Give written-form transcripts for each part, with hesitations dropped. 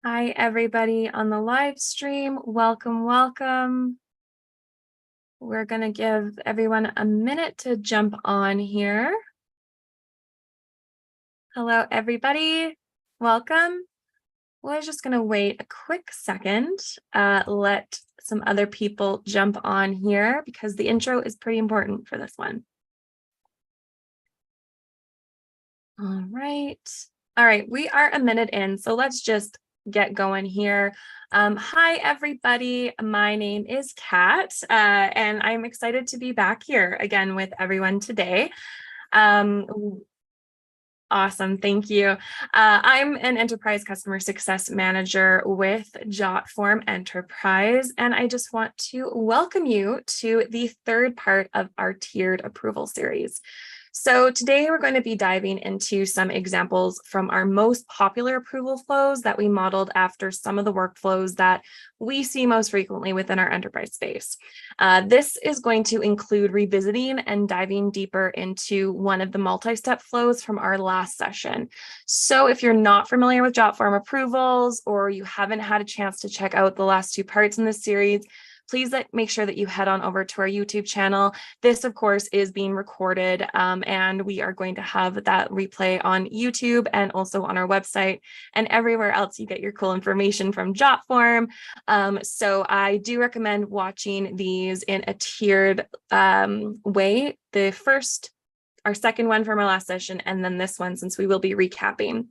Hi, everybody on the live stream. Welcome, welcome. We're going to give everyone a minute to jump on here. Hello, everybody. Welcome. We're just going to wait a quick second, let some other people jump on here because the intro is pretty important for this one. All right. All right, we are a minute in, so let's just get going here. Hi, everybody. My name is Kat, and I'm excited to be back here again with everyone today. Awesome. Thank you. I'm an enterprise customer success manager with Jotform Enterprise, and I just want to welcome you to the third part of our tiered approval series. So today we're going to be diving into some examples from our most popular approval flows that we modeled after some of the workflows that we see most frequently within our enterprise space. This is going to include revisiting and diving deeper into one of the multi-step flows from our last session. So if you're not familiar with Jotform approvals or you haven't had a chance to check out the last two parts in this series, please make sure that you head on over to our YouTube channel. This, of course, is being recorded, and we are going to have that replay on YouTube and also on our website and everywhere else you get your cool information from Jotform. So I do recommend watching these in a tiered way. Our second one from our last session, and then this one, since we will be recapping.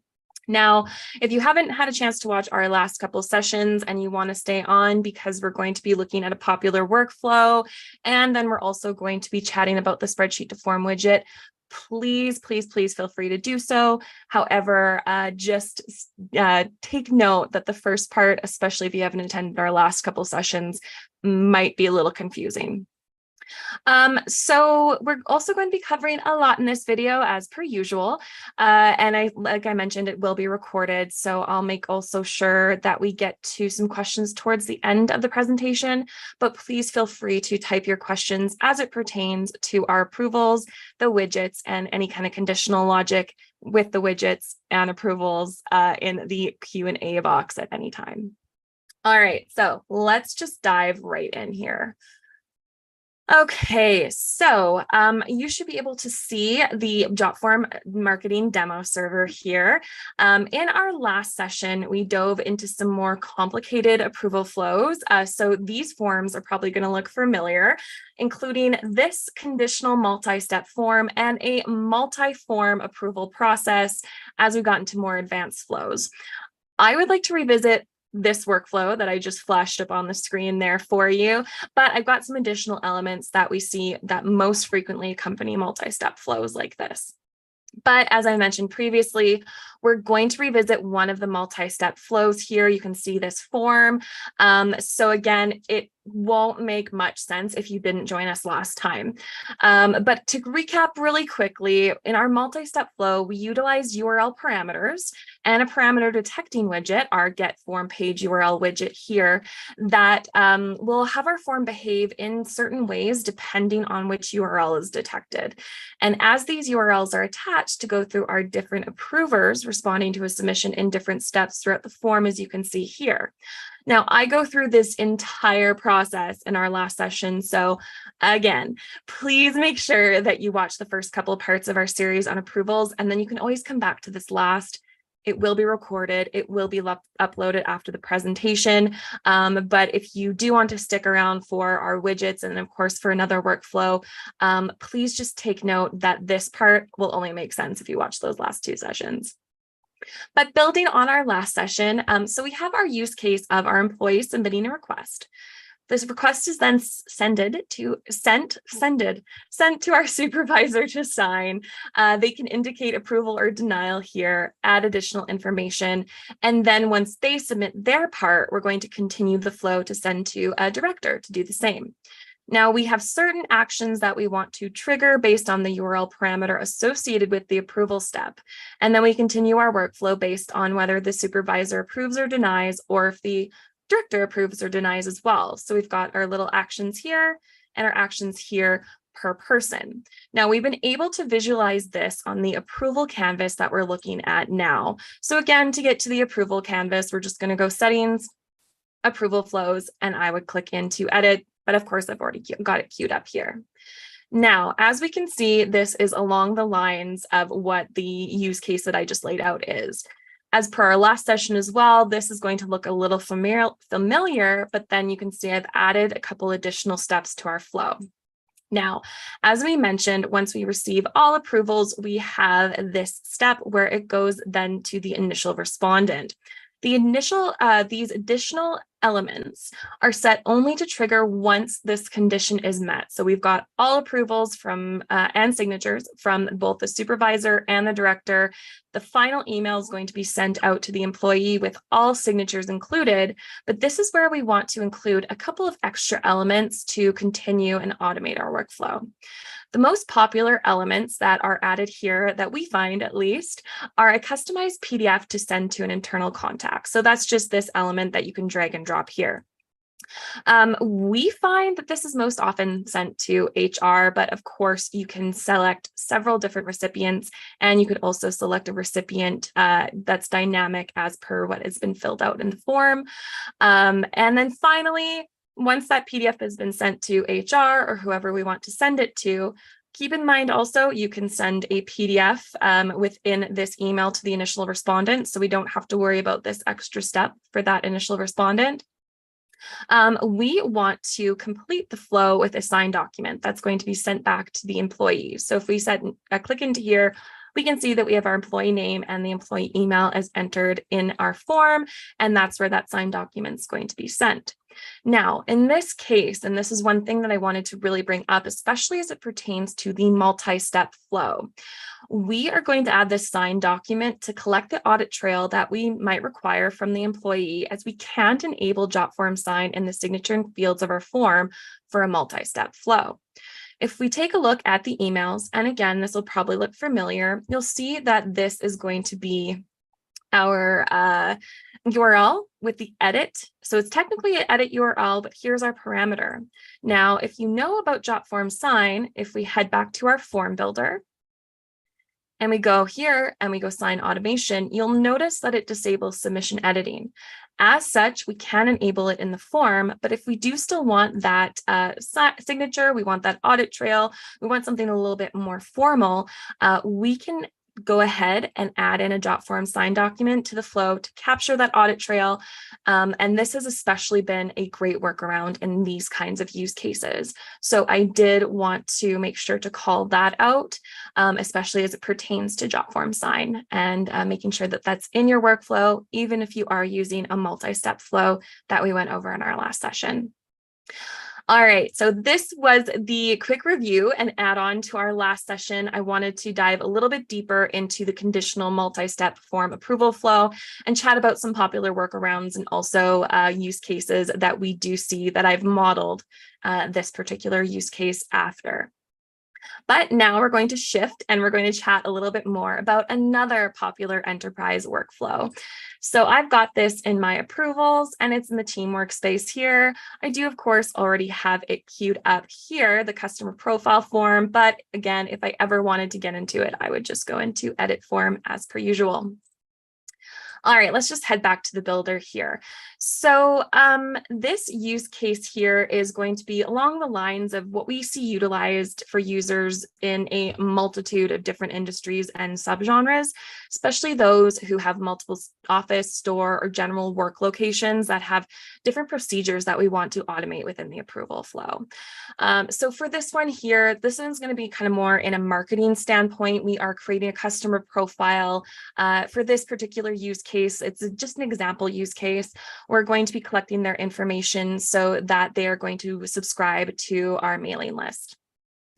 Now, if you haven't had a chance to watch our last couple sessions and you want to stay on because we're going to be looking at a popular workflow, and then we're also going to be chatting about the spreadsheet to form widget, please feel free to do so. However, just take note that the first part, especially if you haven't attended our last couple sessions, might be a little confusing. So we're also going to be covering a lot in this video as per usual. And like I mentioned, it will be recorded. So I'll make also sure that we get to some questions towards the end of the presentation, but please feel free to type your questions as it pertains to our approvals, the widgets, and any kind of conditional logic with the widgets and approvals in the Q&A box at any time. All right, so let's just dive right in here. Okay, so you should be able to see the Jotform marketing demo server here. In our last session, we dove into some more complicated approval flows. So these forms are probably going to look familiar, including this conditional multi-step form and a multi-form approval process as we got into more advanced flows. I would like to revisit this workflow that I just flashed up on the screen there for you, but I've got some additional elements that we see that most frequently accompany multi-step flows like this. But as I mentioned previously, we're going to revisit one of the multi-step flows here. You can see this form. So again, it won't make much sense if you didn't join us last time. But to recap really quickly, in our multi-step flow, we utilize URL parameters and a parameter detecting widget, our get form page URL widget here, that will have our form behave in certain ways depending on which URL is detected. And as these URLs are attached to go through our different approvers responding to a submission in different steps throughout the form, as you can see here. Now, I go through this entire process in our last session. So again, please make sure that you watch the first couple of parts of our series on approvals, and then you can always come back to this last. It will be recorded. It will be uploaded after the presentation. But if you do want to stick around for our widgets and of course for another workflow, please just take note that this part will only make sense if you watch those last two sessions. But building on our last session, so we have our use case of our employee submitting a request. This request is then sent to our supervisor to sign. They can indicate approval or denial here, add additional information, and then once they submit their part, we're going to continue the flow to send to a director to do the same. Now we have certain actions that we want to trigger based on the URL parameter associated with the approval step. And then we continue our workflow based on whether the supervisor approves or denies, or if the director approves or denies as well. So we've got our little actions here and our actions here per person. Now we've been able to visualize this on the approval canvas that we're looking at now. So again, to get to the approval canvas, we're just going to go settings, approval flows, and I would click into edit. But of course, I've already got it queued up here. Now, as we can see, this is along the lines of what the use case that I just laid out is. As per our last session as well, this is going to look a little familiar, but then you can see I've added a couple additional steps to our flow. Now, as we mentioned, once we receive all approvals, we have this step where it goes then to the initial respondent. These additional elements are set only to trigger once this condition is met. So we've got all approvals from and signatures from both the supervisor and the director. The final email is going to be sent out to the employee with all signatures included, but this is where we want to include a couple of extra elements to continue and automate our workflow. The most popular elements that are added here, that we find at least, are a customized PDF to send to an internal contact. So that's just this element that you can drag and drop here. We find that this is most often sent to HR, but of course you can select several different recipients, and you could also select a recipient that's dynamic as per what has been filled out in the form. And then finally, once that PDF has been sent to HR or whoever we want to send it to, keep in mind also you can send a PDF within this email to the initial respondent, so we don't have to worry about this extra step for that initial respondent. We want to complete the flow with a signed document that's going to be sent back to the employee. So if we click into here, we can see that we have our employee name and the employee email as entered in our form, and that's where that signed document is going to be sent. Now, in this case, and this is one thing that I wanted to really bring up, especially as it pertains to the multi-step flow, we are going to add this signed document to collect the audit trail that we might require from the employee, as we can't enable Jotform sign in the signature and fields of our form for a multi-step flow. If we take a look at the emails, and again, this will probably look familiar, you'll see that this is going to be our URL with the edit. So it's technically an edit URL, but here's our parameter. Now, if you know about Jotform sign, if we head back to our form builder, and we go here and we go sign automation, you'll notice that it disables submission editing. As such, we can enable it in the form, but if we do still want that signature, we want that audit trail, we want something a little bit more formal, we can go ahead and add in a Jotform sign document to the flow to capture that audit trail. And this has especially been a great workaround in these kinds of use cases. So I did want to make sure to call that out, especially as it pertains to Jotform sign, and making sure that that's in your workflow, even if you are using a multi-step flow that we went over in our last session. All right, so this was the quick review and add-on to our last session. I wanted to dive a little bit deeper into the conditional multi-step form approval flow and chat about some popular workarounds and also use cases that we do see that I've modeled this particular use case after. But now we're going to shift and we're going to chat a little bit more about another popular enterprise workflow. So I've got this in my approvals and it's in the team workspace here. I do, of course, already have it queued up here, the customer profile form. But again, if I ever wanted to get into it, I would just go into edit form as per usual. All right, let's just head back to the builder here. So this use case here is going to be along the lines of what we see utilized for users in a multitude of different industries and subgenres, especially those who have multiple office, store, or general work locations that have different procedures that we want to automate within the approval flow. So for this one here, this one's going to be kind of more in a marketing standpoint. We are creating a customer profile for this particular use case. It's just an example use case. We're going to be collecting their information so that they are going to subscribe to our mailing list.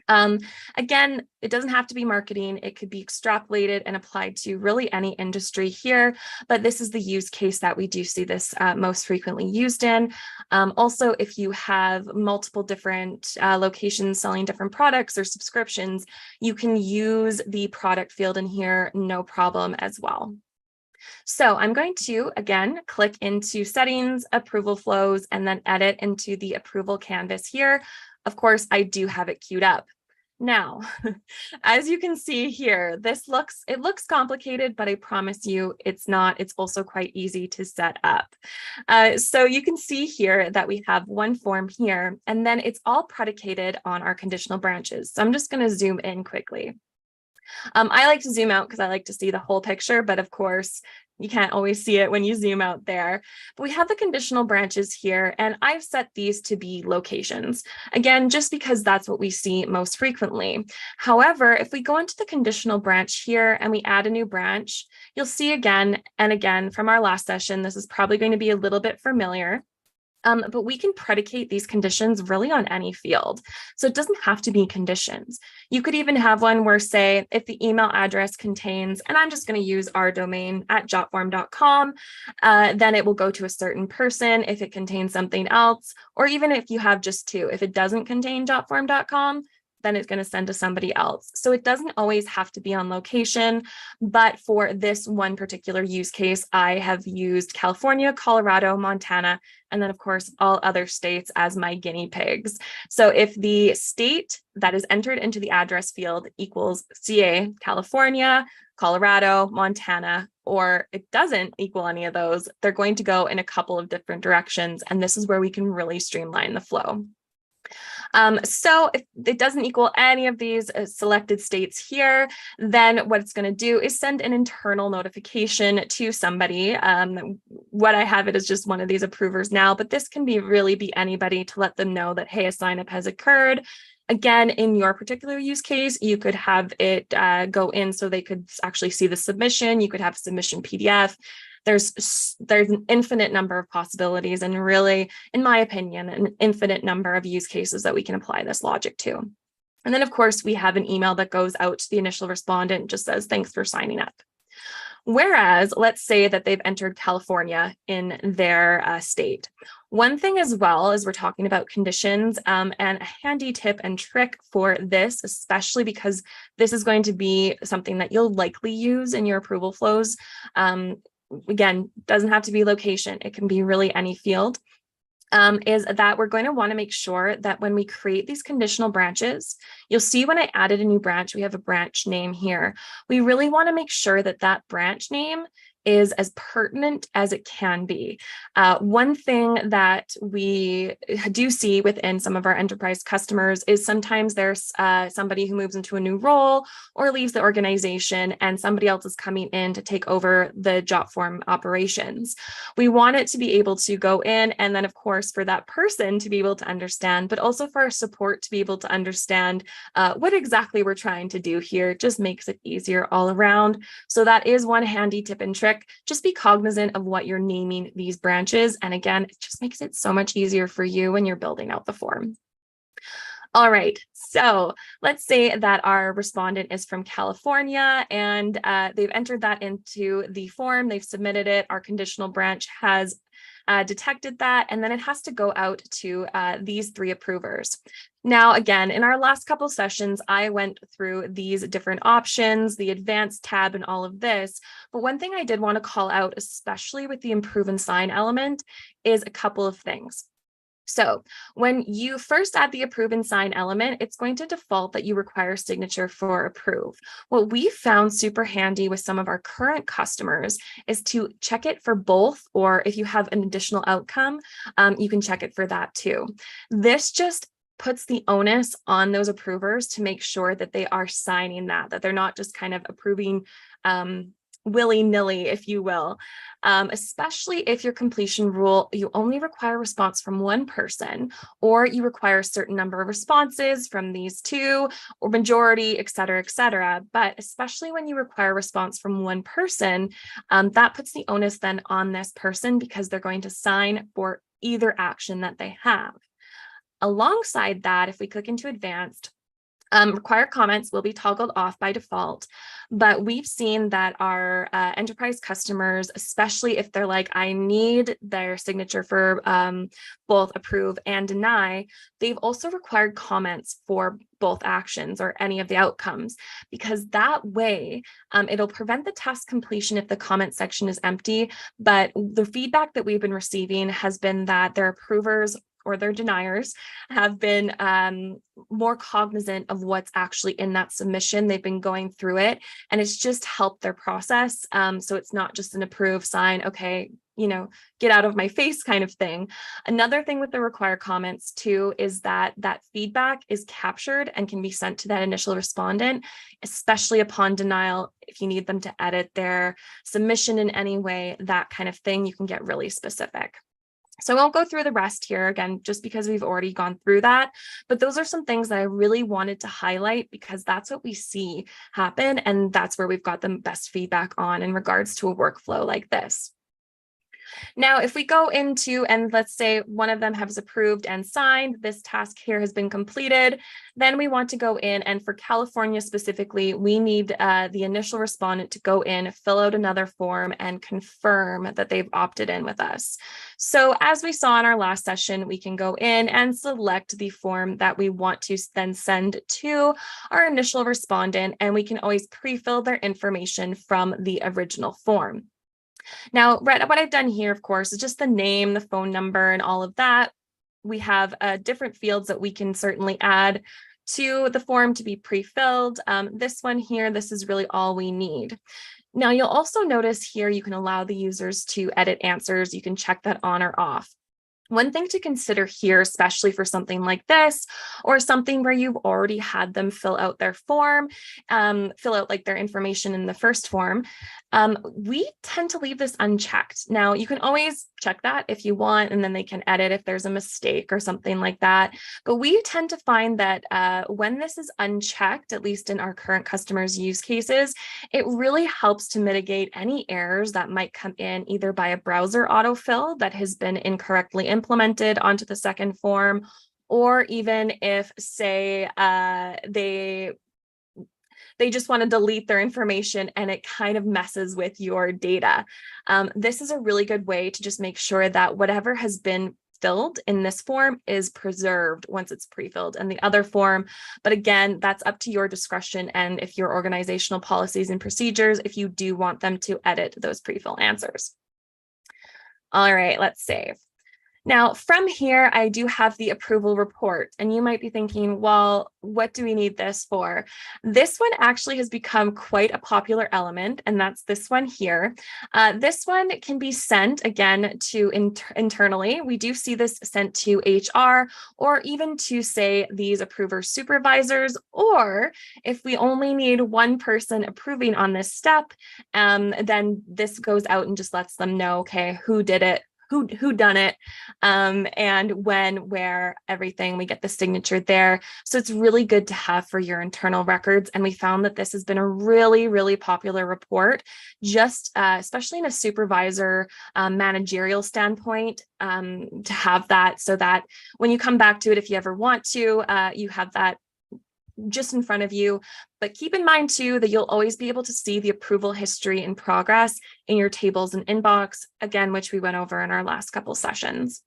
Again, it doesn't have to be marketing. It could be extrapolated and applied to really any industry here, but this is the use case that we do see this most frequently used in. Also, if you have multiple different locations selling different products or subscriptions, you can use the product field in here, no problem as well. So I'm going to, again, click into settings, approval flows, and then edit into the approval canvas here. Of course, I do have it queued up. Now, as you can see here, it looks complicated, but I promise you it's not. It's also quite easy to set up. So you can see here that we have one form here, and then it's all predicated on our conditional branches. So I'm just going to zoom in quickly. I like to zoom out because I like to see the whole picture, but of course, you can't always see it when you zoom out there. But we have the conditional branches here, and I've set these to be locations. Again, just because that's what we see most frequently. However, if we go into the conditional branch here and we add a new branch, you'll see again and again from our last session, this is probably going to be a little bit familiar. But we can predicate these conditions really on any field. So it doesn't have to be conditions. You could even have one where, say, if the email address contains, and I'm just going to use our domain at jotform.com, then it will go to a certain person if it contains something else, or even if you have just two. If it doesn't contain jotform.com, then it's going to send to somebody else. So it doesn't always have to be on location, but for this one particular use case, I have used California, Colorado, Montana, and then of course, all other states as my guinea pigs. So if the state that is entered into the address field equals CA, California, Colorado, Montana, or it doesn't equal any of those, they're going to go in a couple of different directions. And this is where we can really streamline the flow. So if it doesn't equal any of these selected states here, then what it's going to do is send an internal notification to somebody. What I have it is just one of these approvers now, but this can really be anybody to let them know that, hey, a sign up has occurred. Again, in your particular use case, you could have it go in so they could actually see the submission. You could have submission PDF. There's an infinite number of possibilities, and really, in my opinion, an infinite number of use cases that we can apply this logic to. And then, of course, we have an email that goes out to the initial respondent and just says, thanks for signing up. Whereas, let's say that they've entered California in their state. One thing as well as we're talking about conditions, and a handy tip and trick for this, especially because this is going to be something that you'll likely use in your approval flows. Again, doesn't have to be location. It can be really any field. Is that we're going to want to make sure that when we create these conditional branches, you'll see when I added a new branch, we have a branch name here. We really want to make sure that that branch name is as pertinent as it can be. One thing that we do see within some of our enterprise customers is sometimes there's somebody who moves into a new role or leaves the organization and somebody else is coming in to take over the Jotform operations. We want it to be able to go in, and then of course for that person to be able to understand, but also for our support to be able to understand what exactly we're trying to do here. Just makes it easier all around. So that is one handy tip and trick. Just be cognizant of what you're naming these branches. And again, it just makes it so much easier for you when you're building out the form. All right, so let's say that our respondent is from California and they've entered that into the form, they've submitted it, our conditional branch has detected that, and then it has to go out to these three approvers. Now, again, in our last couple sessions, I went through these different options, the advanced tab and all of this, but one thing I did want to call out, especially with the improve and sign element, is a couple of things. So when you first add the approve and sign element, it's going to default that you require signature for approve. What we found super handy with some of our current customers is to check it for both, or if you have an additional outcome, you can check it for that too. This just puts the onus on those approvers to make sure that they are signing that they're not just kind of approving willy-nilly, if you will, especially if your completion rule, you only require response from one person, or you require a certain number of responses from these two, or majority, et cetera, but especially when you require response from one person, that puts the onus then on this person because they're going to sign for either action that they have. Alongside that, if we click into advanced, required comments will be toggled off by default, but we've seen that our enterprise customers, especially if they're like, I need their signature for both approve and deny, they've also required comments for both actions or any of the outcomes, because that way it'll prevent the task completion if the comment section is empty. But the feedback that we've been receiving has been that their approvers or their deniers have been more cognizant of what's actually in that submission. They've been going through it, and it's just helped their process. So it's not just an approve, sign, okay, get out of my face kind of thing. Another thing with the require comments too is that feedback is captured and can be sent to that initial respondent, especially upon denial. If you need them to edit their submission in any way, that kind of thing, you can get really specific. So I won't go through the rest here again, just because we've already gone through that. But those are some things that I really wanted to highlight because that's what we see happen. And that's where we've got the best feedback on in regards to a workflow like this. Now, if we go into, and let's say one of them has approved and signed, this task here has been completed, then we want to go in, and for California specifically, we need the initial respondent to go in, fill out another form, and confirm that they've opted in with us. So as we saw in our last session, we can go in and select the form that we want to then send to our initial respondent, and we can always pre-fill their information from the original form. Now, what I've done here, of course, is just the name, the phone number, and all of that. We have different fields that we can certainly add to the form to be pre-filled. This one here, this is really all we need. Now, you'll also notice here you can allow the users to edit answers. You can check that on or off. One thing to consider here, especially for something like this, or something where you've already had them fill out their form, fill out like their information in the first form, we tend to leave this unchecked. Now, you can always check that if you want, and then they can edit if there's a mistake or something like that. But we tend to find that when this is unchecked, at least in our current customers' use cases, it really helps to mitigate any errors that might come in either by a browser autofill that has been incorrectly implemented onto the second form, or even if, say, they just want to delete their information and it kind of messes with your data. This is a really good way to just make sure that whatever has been filled in this form is preserved once it's pre-filled in the other form. But again, that's up to your discretion and if your organizational policies and procedures, if you do want them to edit those pre-fill answers. All right, let's save. Now, from here, I do have the approval report, and you might be thinking, well, what do we need this for? This one actually has become quite a popular element, and that's this one here. This one can be sent, again, to internally. We do see this sent to HR, or even to, say, these approver supervisors, or if we only need one person approving on this step, then this goes out and just lets them know, okay, who did it, who done it, and when, where, everything. We get the signature there. So it's really good to have for your internal records. And we found that this has been a really, really popular report, just especially in a supervisor managerial standpoint, to have that so that when you come back to it, if you ever want to, you have that just in front of you. But keep in mind too that you'll always be able to see the approval history and progress in your tables and inbox, again, which we went over in our last couple sessions.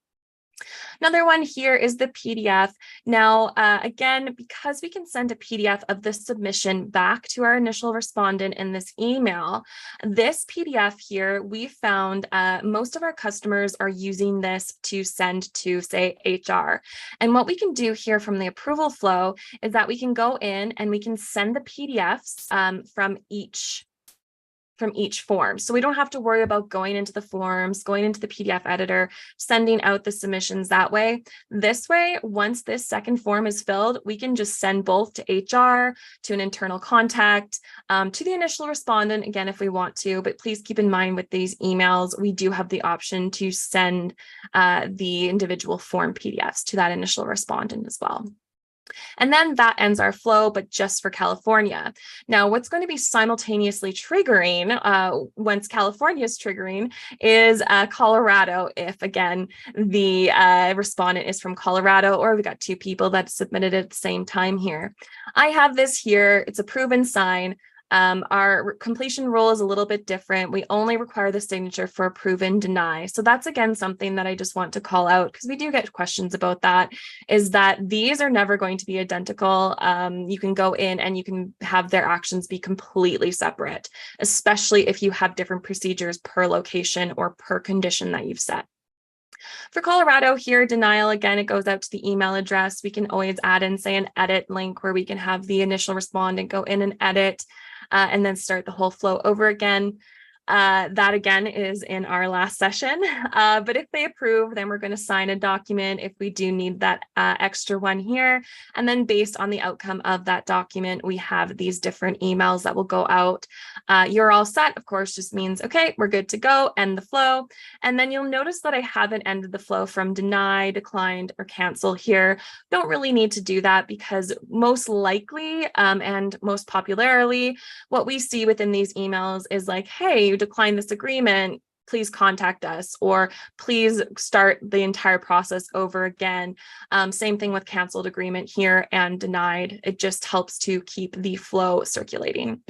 Another one here is the PDF. Now, again, because we can send a PDF of the submission back to our initial respondent in this email, this PDF here, we found most of our customers are using this to send to, say, HR. And what we can do here from the approval flow is that we can go in and we can send the PDFs from each form. So we don't have to worry about going into the forms, going into the PDF editor, sending out the submissions that way. This way, once this second form is filled, we can just send both to HR, to an internal contact, to the initial respondent, again, if we want to. But please keep in mind with these emails, we do have the option to send the individual form PDFs to that initial respondent as well. And then that ends our flow, but just for California. Now, what's going to be simultaneously triggering once California is triggering is Colorado, if, again, the respondent is from Colorado, or we've got two people that submitted at the same time here. I have this here. It's approve and sign. Our completion rule is a little bit different. We only require the signature for approve and deny. So that's, again, something that I just want to call out because we do get questions about that, is that these are never going to be identical. You can go in and you can have their actions be completely separate, especially if you have different procedures per location or per condition that you've set. For Colorado here, denial, again, it goes out to the email address. We can always add in, say, an edit link where we can have the initial respondent go in and edit and then start the whole flow over again. That again is in our last session, but if they approve, then we're going to sign a document if we do need that extra one here. And then based on the outcome of that document, we have these different emails that will go out. You're all set, of course, just means, okay, we're good to go, end the flow. And then you'll notice that I haven't ended the flow from deny, declined, or cancel here. Don't really need to do that because most likely and most popularly, what we see within these emails is like, hey, you decline this agreement, please contact us, or please start the entire process over again. Same thing with canceled agreement here and denied. It just helps to keep the flow circulating.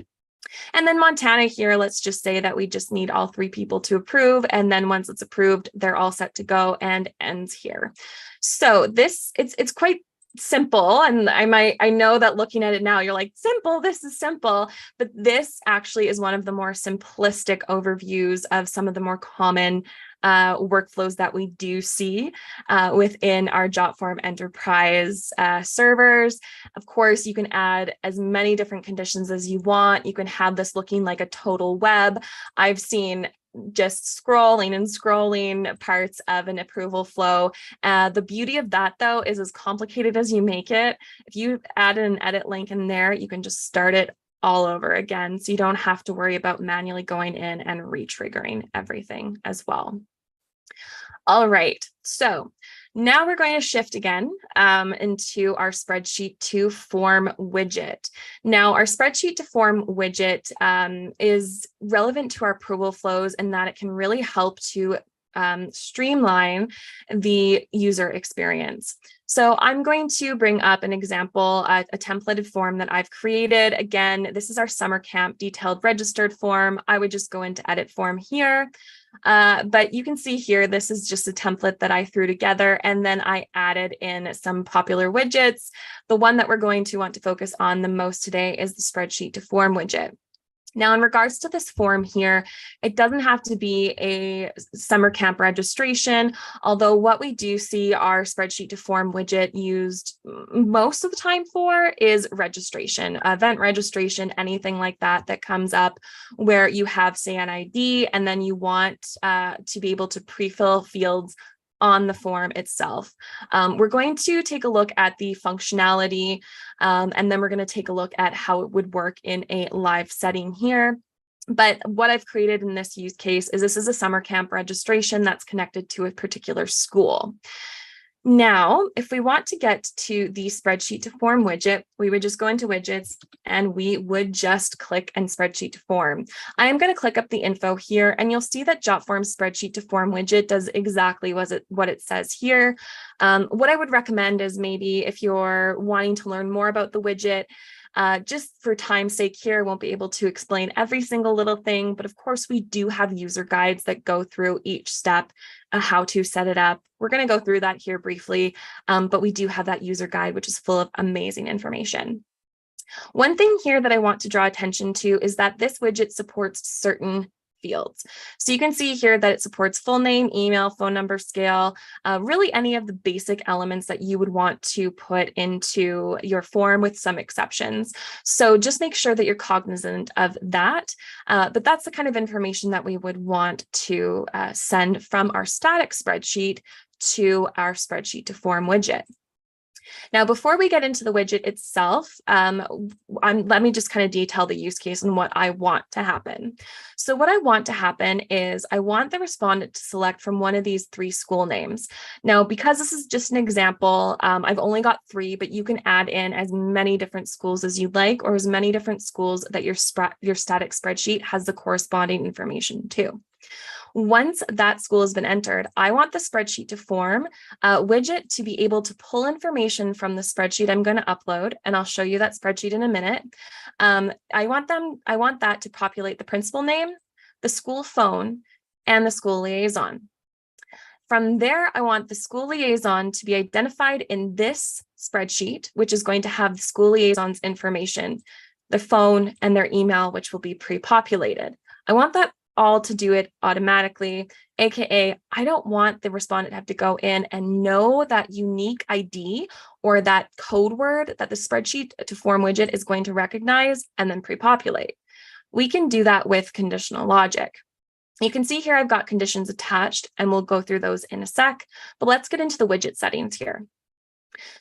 And then Montana here, let's just say that we just need all 3 people to approve. And then once it's approved, they're all set to go and ends here. So it's quite simple. And I know that looking at it now, you're like, simple, this is simple, but this actually is one of the more simplistic overviews of some of the more common workflows that we do see within our Jotform Enterprise servers. Of course, you can add as many different conditions as you want. You can have this looking like a total web. I've seen just scrolling parts of an approval flow. The beauty of that, though, is as complicated as you make it, if you add an edit link in there, you can just start it all over again. So you don't have to worry about manually going in and re-triggering everything as well. All right, so now we're going to shift again into our spreadsheet to form widget. Now, our spreadsheet to form widget is relevant to our approval flows in that it can really help to streamline the user experience. So I'm going to bring up an example, a templated form that I've created. Again, this is our summer camp detailed registered form. I would just go into edit form here. But you can see here, this is just a template that I threw together, and then I added in some popular widgets. The one that we're going to want to focus on the most today is the spreadsheet to form widget. Now, in regards to this form here, it doesn't have to be a summer camp registration, although what we do see our spreadsheet to form widget used most of the time for is registration, event registration, anything like that that comes up where you have, say, an ID, and then you want to be able to pre-fill fields on the form itself. We're going to take a look at the functionality, and then we're going to take a look at how it would work in a live setting here. But what I've created in this use case is this is a summer camp registration that's connected to a particular school. Now, if we want to get to the spreadsheet to form widget, we would just go into widgets and we would just click and spreadsheet to form. I am going to click up the info here, and you'll see that Jotform spreadsheet to form widget does exactly what it says here. What I would recommend is maybe if you're wanting to learn more about the widget, just for time's sake here, I won't be able to explain every single little thing, but of course we do have user guides that go through each step, how to set it up. We're going to go through that here briefly, but we do have that user guide, which is full of amazing information. One thing here that I want to draw attention to is that this widget supports certain fields. So you can see here that it supports full name, email, phone number, scale, really any of the basic elements that you would want to put into your form with some exceptions. So just make sure that you're cognizant of that. But that's the kind of information that we would want to send from our static spreadsheet to our spreadsheet to form widget. Now, before we get into the widget itself, let me just kind of detail the use case and what I want to happen. So what I want to happen is I want the respondent to select from one of these 3 school names. Now, because this is just an example, I've only got 3, but you can add in as many different schools as you'd like, or as many different schools that your static spreadsheet has the corresponding information to. Once that school has been entered, I want the spreadsheet to form widget to be able to pull information from the spreadsheet I'm going to upload, and I'll show you that spreadsheet in a minute. I want that to populate the principal name, the school phone, and the school liaison. From there, I want the school liaison to be identified in this spreadsheet, which is going to have the school liaison's information, the phone and their email, which will be pre-populated. I want that all to do it automatically, AKA I don't want the respondent to have to go in and know that unique ID or that code word that the spreadsheet to form widget is going to recognize and then pre-populate. We can do that with conditional logic. You can see here I've got conditions attached, and we'll go through those in a sec, but let's get into the widget settings here.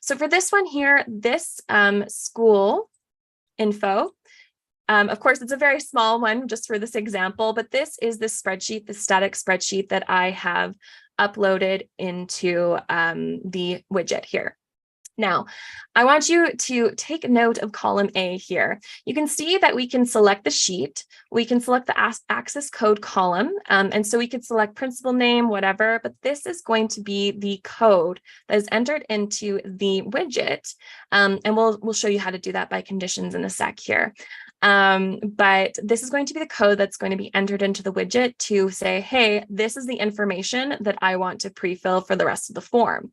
So for this one here, this school info, of course, it's a very small one just for this example, but this is the spreadsheet, the static spreadsheet that I have uploaded into the widget here. Now, I want you to take note of column A here. You can see that we can select the sheet, we can select the access code column, and so we could select principal name, whatever, but this is going to be the code that is entered into the widget, and we'll show you how to do that by conditions in a sec here. But this is going to be the code that's going to be entered into the widget to say, hey, this is the information that I want to pre-fill for the rest of the form.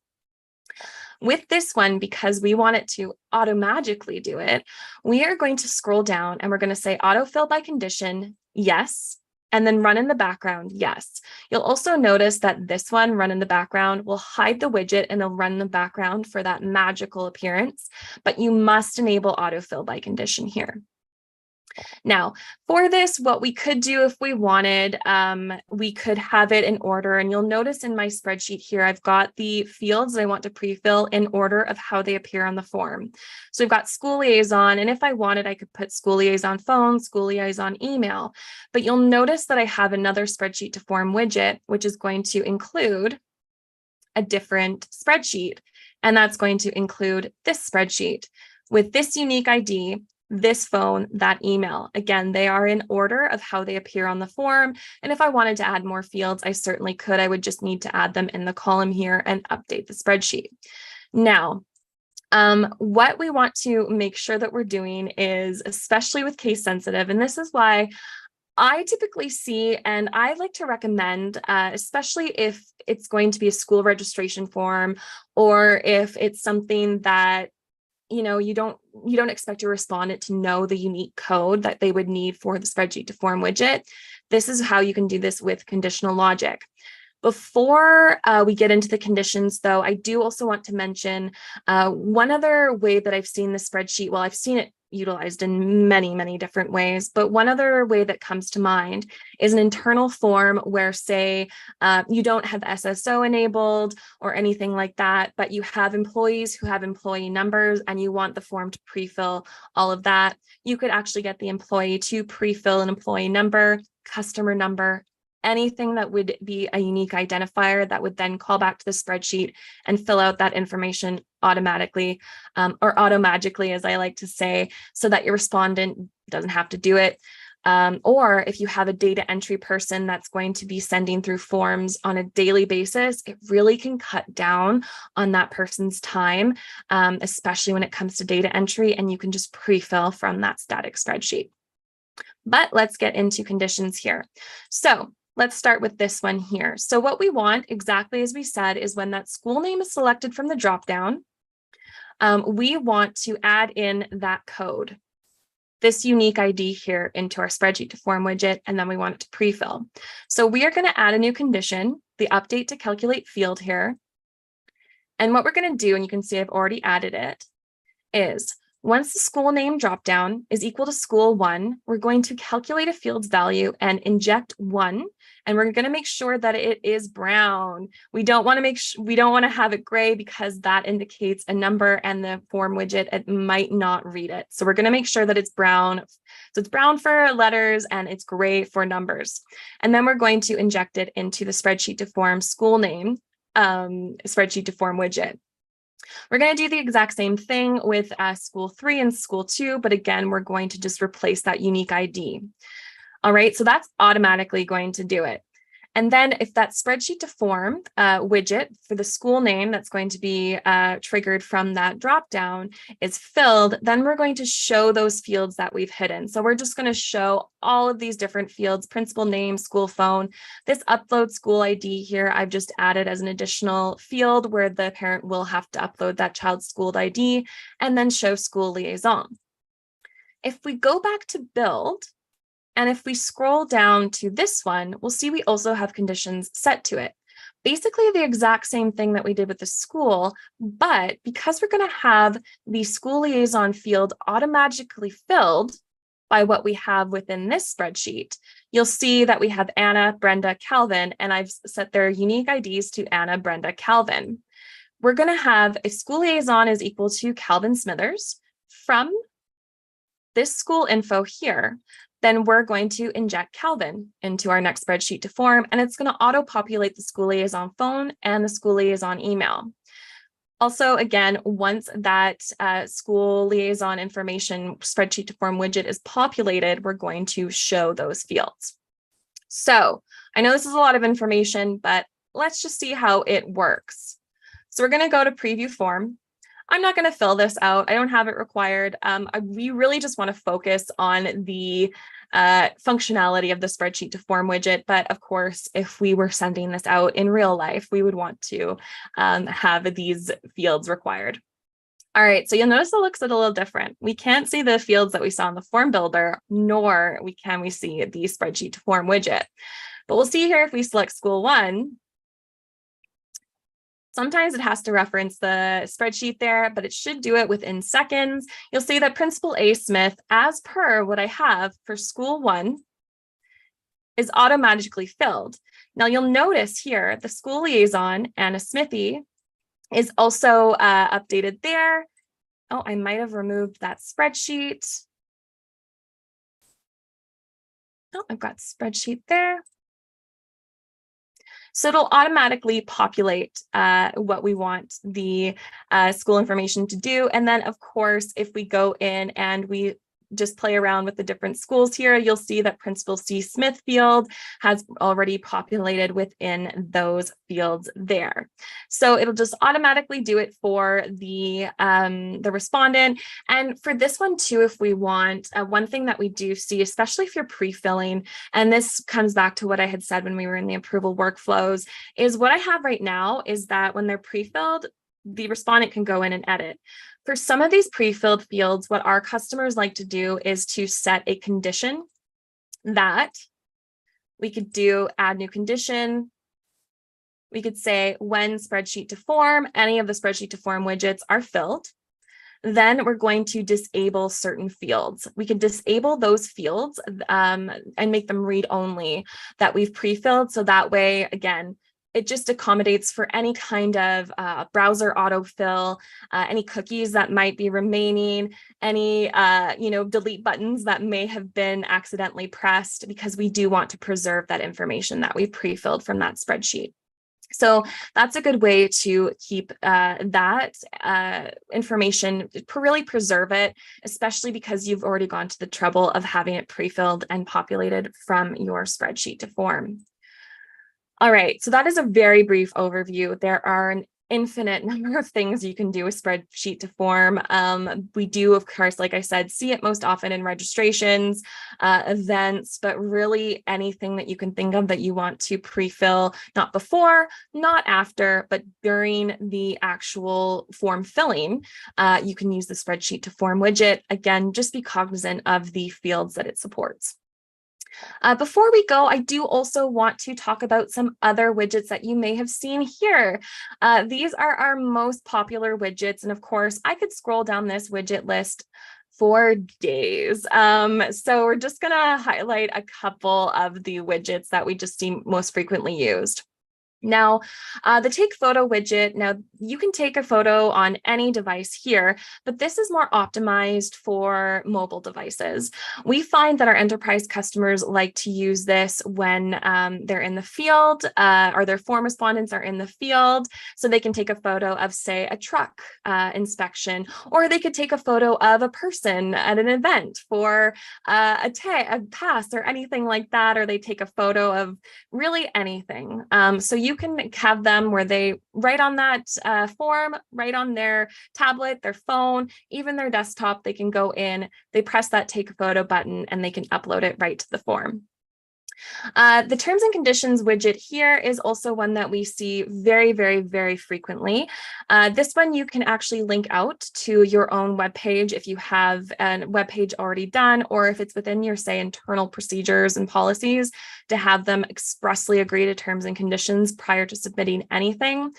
With this one, because we want it to automagically do it, we are going to scroll down and we're going to say autofill by condition, yes, and then run in the background, yes. You'll also notice that this one, run in the background, will hide the widget and it'll run in the background for that magical appearance, but you must enable autofill by condition here. Now, for this, what we could do if we wanted, we could have it in order. And you'll notice in my spreadsheet here, I've got the fields I want to pre-fill in order of how they appear on the form. So we've got school liaison, and if I wanted, I could put school liaison phone, school liaison email. But you'll notice that I have another spreadsheet to form widget, which is going to include a different spreadsheet. And that's going to include this spreadsheet with this unique ID, this phone, that email. Again, they are in order of how they appear on the form. And if I wanted to add more fields, I certainly could. I would just need to add them in the column here and update the spreadsheet. Now, what we want to make sure that we're doing is, especially with case sensitive, and this is why I typically see, and I like to recommend, especially if it's going to be a school registration form, or if it's something that you don't expect your respondent to know the unique code that they would need for the spreadsheet to form widget. This is how you can do this with conditional logic. Before we get into the conditions, though, I do also want to mention one other way that I've seen the spreadsheet. Well, I've seen it utilized in many, many different ways, but one other way that comes to mind is an internal form where, say, you don't have SSO enabled or anything like that, but you have employees who have employee numbers and you want the form to pre-fill all of that. You could actually get the employee to pre-fill an employee number, customer number, anything that would be a unique identifier that would then call back to the spreadsheet and fill out that information automatically, or automagically, as I like to say, so that your respondent doesn't have to do it. Or if you have a data entry person that's going to be sending through forms on a daily basis, it really can cut down on that person's time, especially when it comes to data entry, and you can just pre-fill from that static spreadsheet. But let's get into conditions here. So let's start with this one here. So what we want, exactly as we said, is when that school name is selected from the dropdown, we want to add in that code, this unique ID here, into our spreadsheet to form widget, and then we want it to pre-fill. So we are going to add a new condition, the update to calculate field here. And what we're going to do, and you can see I've already added it, is once the school name dropdown is equal to school 1, we're going to calculate a field's value and inject 1, and we're going to make sure that it is brown. We don't want to have it gray because that indicates a number and the form widget, it might not read it. So we're going to make sure that it's brown. So it's brown for letters and it's gray for numbers. And then we're going to inject it into the spreadsheet to form school name, spreadsheet to form widget. We're going to do the exact same thing with school 3 and school 2, but again, we're going to just replace that unique ID. All right, so that's automatically going to do it. And then if that spreadsheet to form widget for the school name that's going to be triggered from that dropdown is filled, then we're going to show those fields that we've hidden. So we're just going to show all of these different fields: principal name, school phone. This upload school ID here, I've just added as an additional field where the parent will have to upload that child's school ID, and then show school liaison. If we go back to build, And if we scroll down to this one, we'll see we also have conditions set to it. Basically the exact same thing that we did with the school, but because we're going to have the school liaison field automatically filled by what we have within this spreadsheet, you'll see that we have Anna, Brenda, Calvin, and I've set their unique IDs to Anna, Brenda, Calvin. We're going to have a school liaison is equal to Calvin Smithers from this school info here. Then we're going to inject Calvin into our next spreadsheet to form, and it's going to auto-populate the school liaison phone and the school liaison email. Also, again, once that school liaison information spreadsheet to form widget is populated, we're going to show those fields. So I know this is a lot of information, but let's just see how it works. So we're going to go to preview form. I'm not going to fill this out. I don't have it required. We really just want to focus on the functionality of the spreadsheet to form widget. But of course, if we were sending this out in real life, we would want to have these fields required. All right, so you'll notice it looks a little different. We can't see the fields that we saw in the form builder, nor can we see the spreadsheet to form widget. But we'll see here if we select school one. Sometimes it has to reference the spreadsheet there, but it should do it within seconds. You'll see that Principal A. Smith, as per what I have for school one, is automatically filled. Now you'll notice here, the school liaison, Anna Smithy, is also updated there. Oh, I might have removed that spreadsheet. Oh, I've got spreadsheet there. So it'll automatically populate what we want the school information to do. And then, of course, if we go in and we just play around with the different schools here, you'll see that Principal C. Smith field has already populated within those fields there. So it'll just automatically do it for the respondent. And for this one too, if we want, one thing that we do see, especially if you're pre-filling, and this comes back to what I had said when we were in the approval workflows, is what I have right now is that when they're pre-filled, the respondent can go in and edit. For some of these pre-filled fields, what our customers like to do is to set a condition that we could do add new condition. We could say when spreadsheet to form, any of the spreadsheet to form widgets are filled. Then we're going to disable certain fields. We can disable those fields and make them read only that we've pre-filled. So that way, again, it just accommodates for any kind of browser autofill, any cookies that might be remaining, any delete buttons that may have been accidentally pressed, because we do want to preserve that information that we've pre-filled from that spreadsheet. So that's a good way to keep that information, really preserve it, especially because you've already gone to the trouble of having it pre-filled and populated from your spreadsheet to form. All right, so that is a very brief overview. There are an infinite number of things you can do with spreadsheet to form. We do, of course, like I said, see it most often in registrations, events, but really anything that you can think of that you want to pre-fill, not before, not after, but during the actual form filling, you can use the spreadsheet to form widget. Again, just be cognizant of the fields that it supports. Before we go, I do also want to talk about some other widgets that you may have seen here. These are our most popular widgets. And of course, I could scroll down this widget list for days. So we're just going to highlight a couple of the widgets that we just see most frequently used. Now, the take photo widget, now you can take a photo on any device here, but this is more optimized for mobile devices. We find that our enterprise customers like to use this when they're in the field or their form respondents are in the field, so they can take a photo of, say, a truck inspection, or they could take a photo of a person at an event for a pass or anything like that, or they take a photo of really anything. So you can have them where they write on that form, right on their tablet, their phone, even their desktop. They can go in, they press that take a photo button, and they can upload it right to the form. The terms and conditions widget here is also one that we see very, very, very frequently. This one you can actually link out to your own web page if you have a web page already done, or if it's within your, say, internal procedures and policies to have them expressly agree to terms and conditions prior to submitting anything.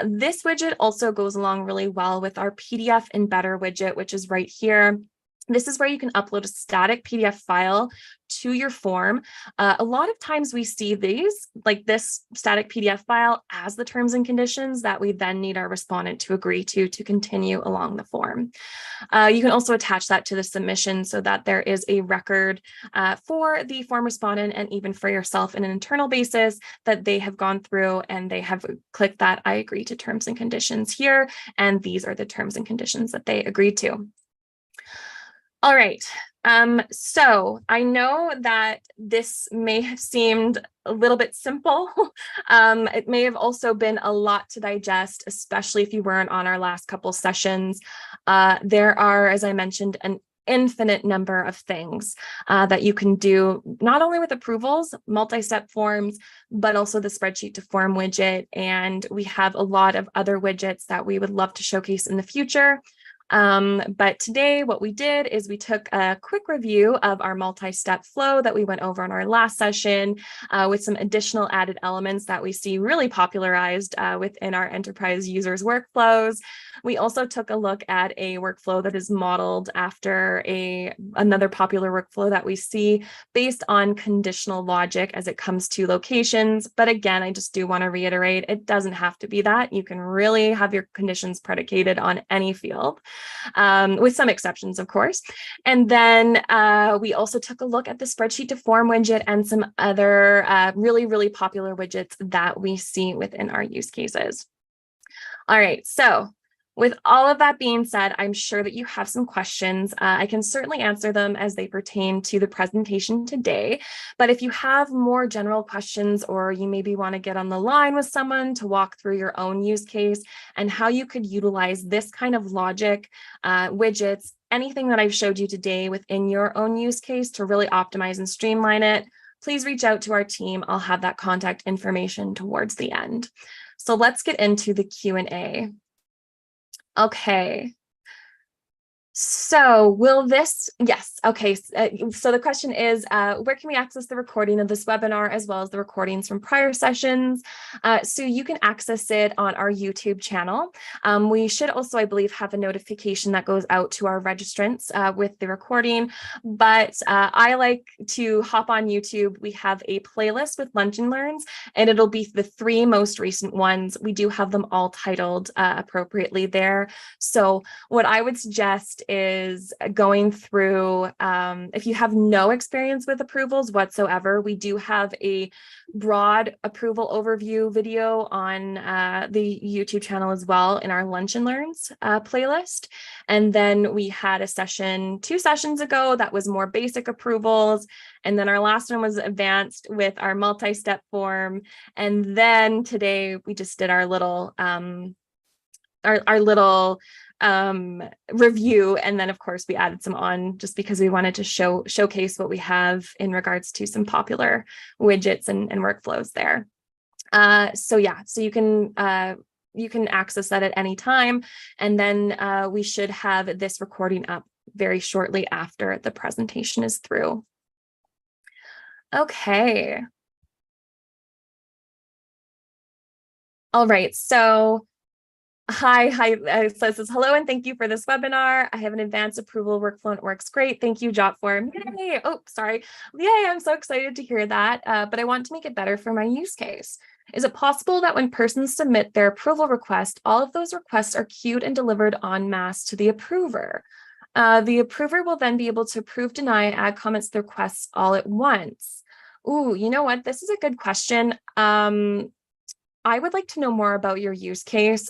This widget also goes along really well with our PDF embedder widget, which is right here. This is where you can upload a static PDF file to your form. A lot of times we see these, like this static PDF file, as the terms and conditions that we then need our respondent to agree to continue along the form. You can also attach that to the submission so that there is a record for the form respondent and even for yourself in an internal basis that they have gone through and they have clicked that I agree to terms and conditions here, and these are the terms and conditions that they agreed to. All right, so I know that this may have seemed a little bit simple. It may have also been a lot to digest, especially if you weren't on our last couple sessions. There are, as I mentioned, an infinite number of things that you can do, not only with approvals, multi-step forms, but also the spreadsheet to form widget. And we have a lot of other widgets that we would love to showcase in the future. But today what we did is we took a quick review of our multi-step flow that we went over in our last session with some additional added elements that we see really popularized within our enterprise users' workflows. We also took a look at a workflow that is modeled after another popular workflow that we see based on conditional logic as it comes to locations. But again, I just do want to reiterate, it doesn't have to be that. You can really have your conditions predicated on any field. With some exceptions, of course. And then we also took a look at the spreadsheet to form widget and some other really, really popular widgets that we see within our use cases. All right, so with all of that being said, I'm sure that you have some questions. I can certainly answer them as they pertain to the presentation today. But if you have more general questions, or you maybe want to get on the line with someone to walk through your own use case and how you could utilize this kind of logic, widgets, anything that I've showed you today within your own use case to really optimize and streamline it, please reach out to our team. I'll have that contact information towards the end. So let's get into the Q&A. Okay. So will this, yes, okay. So the question is, where can we access the recording of this webinar as well as the recordings from prior sessions? So you can access it on our YouTube channel. We should also, I believe, have a notification that goes out to our registrants with the recording, but I like to hop on YouTube. We have a playlist with Lunch and Learns, and it'll be the 3 most recent ones. We do have them all titled appropriately there. So what I would suggest is going through, if you have no experience with approvals whatsoever, we do have a broad approval overview video on the YouTube channel as well in our Lunch and Learns playlist. And then we had a session 2 sessions ago that was more basic approvals. And then our last one was advanced with our multi-step form. And then today we just did our little review, and then of course we added some on just because we wanted to showcase what we have in regards to some popular widgets and workflows there. So yeah, so you can access that at any time, and then we should have this recording up very shortly after the presentation is through. Okay. All right, so Hi, so it says, hello, and thank you for this webinar. I have an advanced approval workflow and it works great. Thank you, Jotform. Yay. Oh, sorry. Yay, I'm so excited to hear that, but I want to make it better for my use case. Is it possible that when persons submit their approval request, all of those requests are queued and delivered en masse to the approver? The approver will then be able to approve, deny, add comments to the requests all at once. Ooh, you know what? This is a good question. I would like to know more about your use case.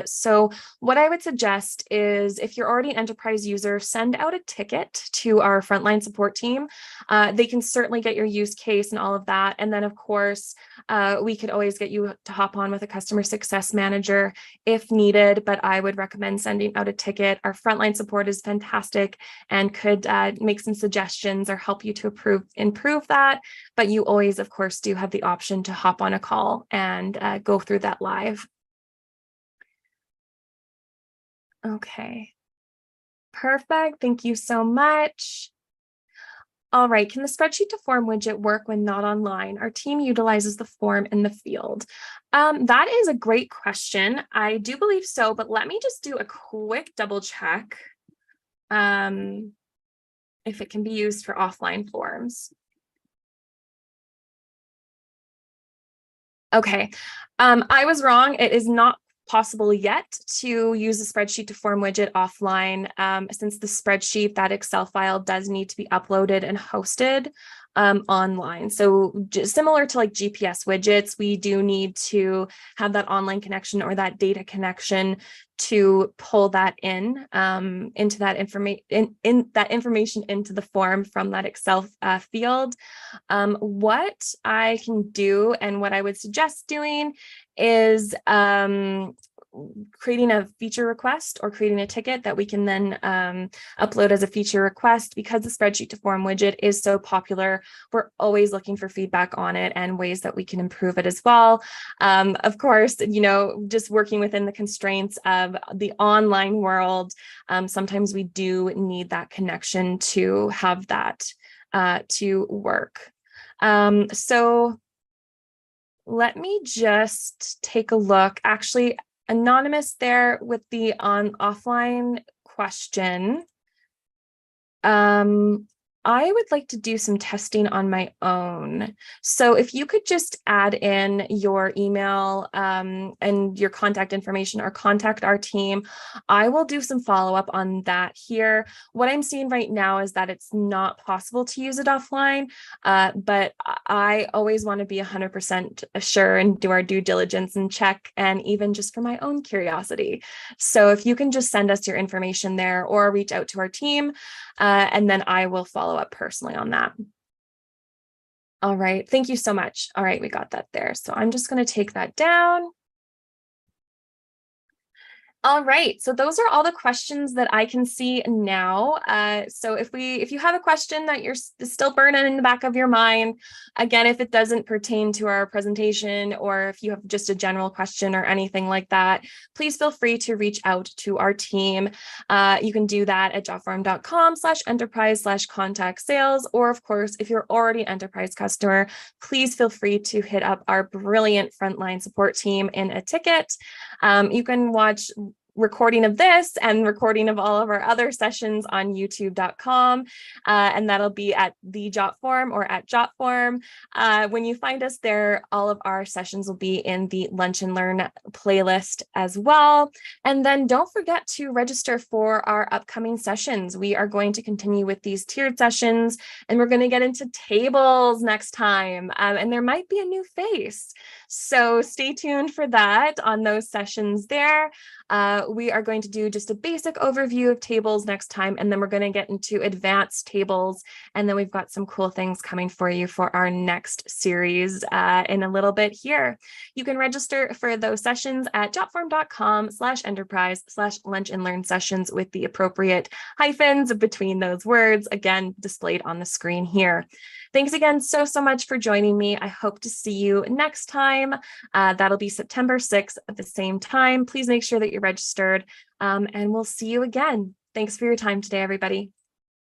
So what I would suggest is, if you're already an enterprise user, send out a ticket to our frontline support team. They can certainly get your use case and all of that. And then of course, we could always get you to hop on with a customer success manager if needed, but I would recommend sending out a ticket. Our frontline support is fantastic and could make some suggestions or help you to improve that. but you always, of course, do have the option to hop on a call and go through that live. Okay. Perfect. Thank you so much. All right. Can the spreadsheet to form widget work when not online? Our team utilizes the form in the field. That is a great question. I do believe so, but let me just do a quick double check if it can be used for offline forms. Okay. I was wrong. It is not possible yet to use the spreadsheet to form widget offline, since the spreadsheet, that Excel file, does need to be uploaded and hosted online. So just similar to like GPS widgets, we do need to have that online connection or that data connection to pull that in into that information information into the form from that Excel field. What I can do and what I would suggest doing is creating a feature request or creating a ticket that we can then upload as a feature request. Because the spreadsheet to form widget is so popular, we're always looking for feedback on it and ways that we can improve it as well. Of course, just working within the constraints of the online world, sometimes we do need that connection to have that to work. So let me just take a look. Actually, anonymous there with the offline question. I would like to do some testing on my own. So if you could just add in your email and your contact information or contact our team, I will do some follow-up on that here. What I'm seeing right now is that it's not possible to use it offline, but I always want to be 100% sure and do our due diligence and check, and even just for my own curiosity. So if you can just send us your information there or reach out to our team, and then I will follow up personally on that. All right. Thank you so much. All right. We got that there. So I'm just going to take that down. All right, so those are all the questions that I can see now. So if you have a question that you're still burning in the back of your mind, again, if it doesn't pertain to our presentation, or if you have just a general question or anything like that, please feel free to reach out to our team. You can do that at jotform.com/enterprise/contact sales, or of course, if you're already an enterprise customer, please feel free to hit up our brilliant frontline support team in a ticket. You can watch recording of this and recording of all of our other sessions on youtube.com, and that'll be at the Jotform or at Jotform. When you find us there, all of our sessions will be in the Lunch and Learn playlist as well. And then don't forget to register for our upcoming sessions. We are going to continue with these tiered sessions, and we're going to get into tables next time, and there might be a new face. So stay tuned for that on those sessions there. We are going to do just a basic overview of tables next time, and then we're going to get into advanced tables. And then we've got some cool things coming for you for our next series in a little bit here. You can register for those sessions at jotform.com/enterprise/lunch and learn sessions with the appropriate hyphens between those words, again, displayed on the screen here. Thanks again so much for joining me. I hope to see you next time. That'll be September 6th at the same time. Please make sure that you're registered, and we'll see you again. Thanks for your time today, everybody.